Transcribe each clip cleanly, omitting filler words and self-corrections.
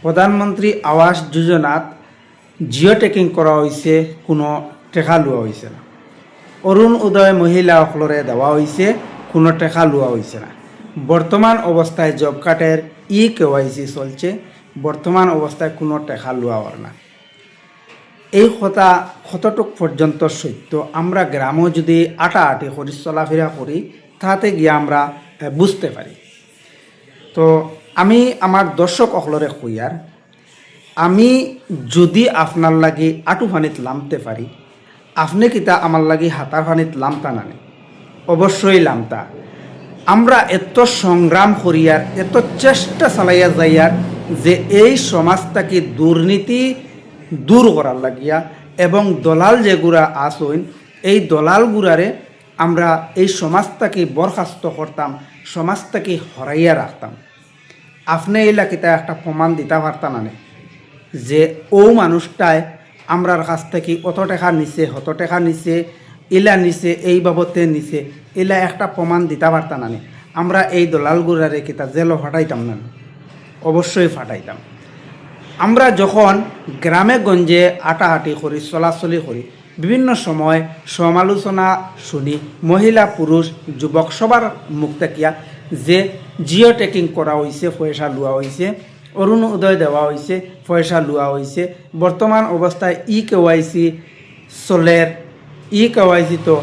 প্রধানমন্ত্রী আবাস যোজনাত জিও টেকিং করা হয়েছে, কোনো টেকা লওয়া হয়েছে না। অরুণ উদয় মহিলাসকলরে দেওয়া হয়েছে, কোনো টেকা লওয়া হয়েছে না। বর্তমান অবস্থায় জব কার্ডের KYC চলছে, বর্তমান অবস্থায় কোনো টেকা লওয়া হয় না। এই কথা কতটুক পর্যন্ত সত্য আমরা গ্রামও যদি আটাআটি করি চলাফেরা করি তাতে গিয়ে আমরা বুঝতে পারি। তো আমি আমার দর্শক অকলরে কইয়ার, আমি যদি আপনার লাগি আটু ফানিত লামতে পারি, আপনি কিতা আমার লাগি হাতার ফানিত লামতা নানে? অবশ্যই লামতা। আমরা এত সংগ্রাম করিয়ার, এত চেষ্টা চালাইয়া যাইয়ার যে এই সমাজটাকে দুর্নীতি দূর করার লাগিয়া এবং দলাল যেগুলা আসইন এই দলাল গুড়ারে আমরা এই সমাজটাকে বরখাস্ত করতাম, সমাজটাকে হরাইয়া রাখতাম। আপনি এই লাকিটা একটা প্রমাণ দিতে পারতাম না যে ও মানুষটায় আমরার কাছ থেকে অত টাকা নিছে, হত টাকা নিছে, এলা নিছে, এই বাবদে নিছে, এলা একটা প্রমাণ দিতে পারতাম না। আমরা এই দলাল গুড়ারে কিতা জেলও ফাটাইতাম না? অবশ্যই ফাটাইতাম। আমরা যখন গ্রামে গঞ্জে আটাহাটি করি, চলাচলি করি, বিভিন্ন সময় সমালোচনা শুনি মহিলা পুরুষ যুবক সবার মুখ থাকিয়া যে জিও টেকিং করা হয়েছে, পয়সা লওয়া হয়েছে, অরুণ উদয় দেওয়া হয়েছে, পয়সা লওয়া হয়েছে, বর্তমান অবস্থায় KYC চলের, KYC তো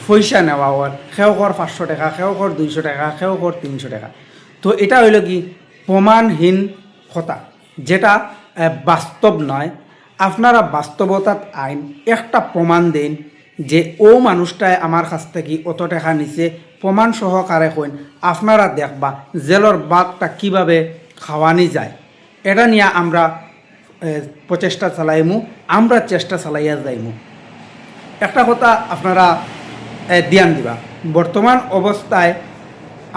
পয়সা নেওয়া হয়, সেও কর 500 টাকা, সেও কর 200 টাকা, সেও কর 300 টাকা। তো এটা হইল কি প্রমাণহীন কথা, যেটা বাস্তব নয়। আপনারা বাস্তবতাত আইন একটা প্রমাণ দেন যে ও মানুষটায় আমার কাছ থেকে অত টাকা নিছে, প্রমাণ সহকারে কইন, আপনারা দেখবা জেলর বাদটা কিভাবে খাওয়ানি যায়। এটা নিয়ে আমরা প্রচেষ্টা চালাইমু, আমরা চেষ্টা চালাইয়া যাইমু। একটা কথা আপনারা ধ্যান দিবা, বর্তমান অবস্থায়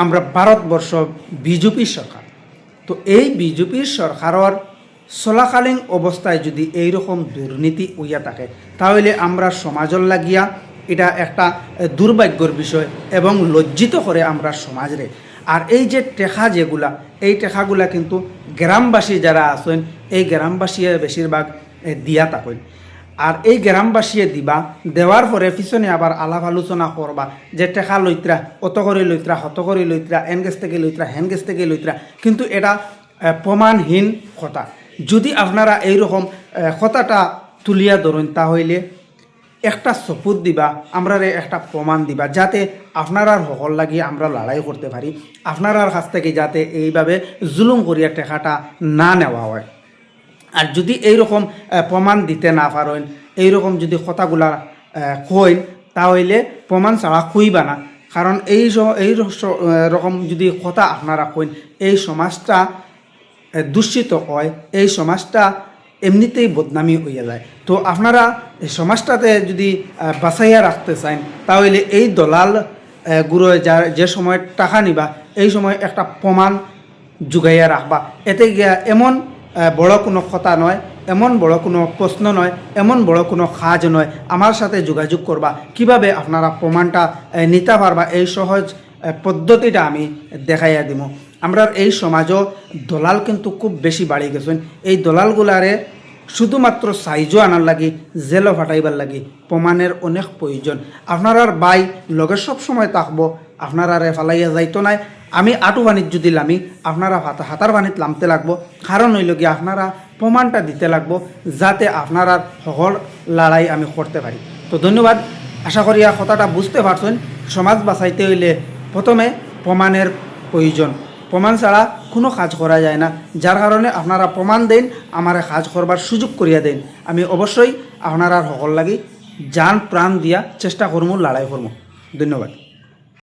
আমরা ভারতবর্ষ বিজেপি সরকার। তো এই বিজেপি সরকারের চলাকালীন অবস্থায় যদি এইরকম দুর্নীতি হইয়া থাকে তাহলে আমরা সমাজের লাগিয়া এটা একটা দুর্ভাগ্যর বিষয় এবং লজ্জিত করে আমরা সমাজরে। আর এই যে টেকা যেগুলা, এই টেকাগুলা কিন্তু গ্রামবাসী যারা আছেন এই গ্রামবাসী বেশিরভাগ দিয়া থাকেন। আর এই গ্রামবাসীয়ে দিবা, দেওয়ার পরে পিছনে আবার আলাপ আলোচনা করবা যে টেকা লইত্রা, অত করে লইত্রা, হত করে লইত্রা, এন গেছ থেকে লইত্রা, হেন গেছ থেকে লইত্রা, কিন্তু এটা প্রমাণহীন কথা। যদি আপনারা এইরকম কথাটা তুলিয়া ধরেন তাহলে একটা সপুত দিবা, আমরা একটা প্রমাণ দিবা, যাতে আপনারার হকল লাগিয়ে আমরা লড়াই করতে পারি, আপনারার কাছ থেকে যাতে এইভাবে জুলুম করিয়া টেকাটা না নেওয়া হয়। আর যদি এইরকম প্রমাণ দিতে না পারেন, এইরকম যদি কথাগুলা কইন তাহলে প্রমাণ ছাড়া কইবা না। কারণ এই রকম যদি কথা আপনারা কইন এই সমাজটা দূষিত হয়, এই সমাজটা এমনিতেই বদনামি হইয়া যায়। তো আপনারা এই সমাজটাতে যদি বাঁচাইয়া রাখতে চান তাহলে এই দলাল গুলো যে সময় টাকা নিবা এই সময় একটা প্রমাণ যোগাইয়া রাখবা। এতে গিয়া এমন বড় কোনো কথা নয়, এমন বড় কোনো প্রশ্ন নয়, এমন বড় কোনো কাজ নয়, আমার সাথে যোগাযোগ করবা। কিভাবে আপনারা প্রমাণটা নিতে পারবা এই সহজ পদ্ধতিটা আমি দেখাইয়া দিব। আমরা এই সমাজও দলাল কিন্তু খুব বেশি বাড়ি গেছেন। এই দলালগুলারে শুধুমাত্র সাইজও আনার লাগি, জেলও ফাটাইবার লাগি প্রমাণের অনেক প্রয়োজন। আপনারার বাই লগে সব সময় থাকবো, আপনারারে ফালাইয়া যাইতো নাই। আমি আটু বাণিজ্য যদি লামি, আপনারা হাতার বাণিত লামতে লাগবো। কারণ হইল গিয়ে আপনারা প্রমাণটা দিতে লাগবো যাতে আপনারা সকল লড়াই আমি করতে পারি। তো ধন্যবাদ, আশা করি কথাটা বুঝতে পারছেন। সমাজ বাঁচাইতে হইলে প্রথমে প্রমাণের প্রয়োজন, প্রমাণ ছাড়া কোনো কাজ করা যায় না। যার কারণে আপনারা প্রমাণ দেন, আমার কাজ করবার সুযোগ করিয়া দেন। আমি অবশ্যই আপনারা সকল লাগি জান প্রাণ দিয়া চেষ্টা করবো, লড়াই করবো। ধন্যবাদ।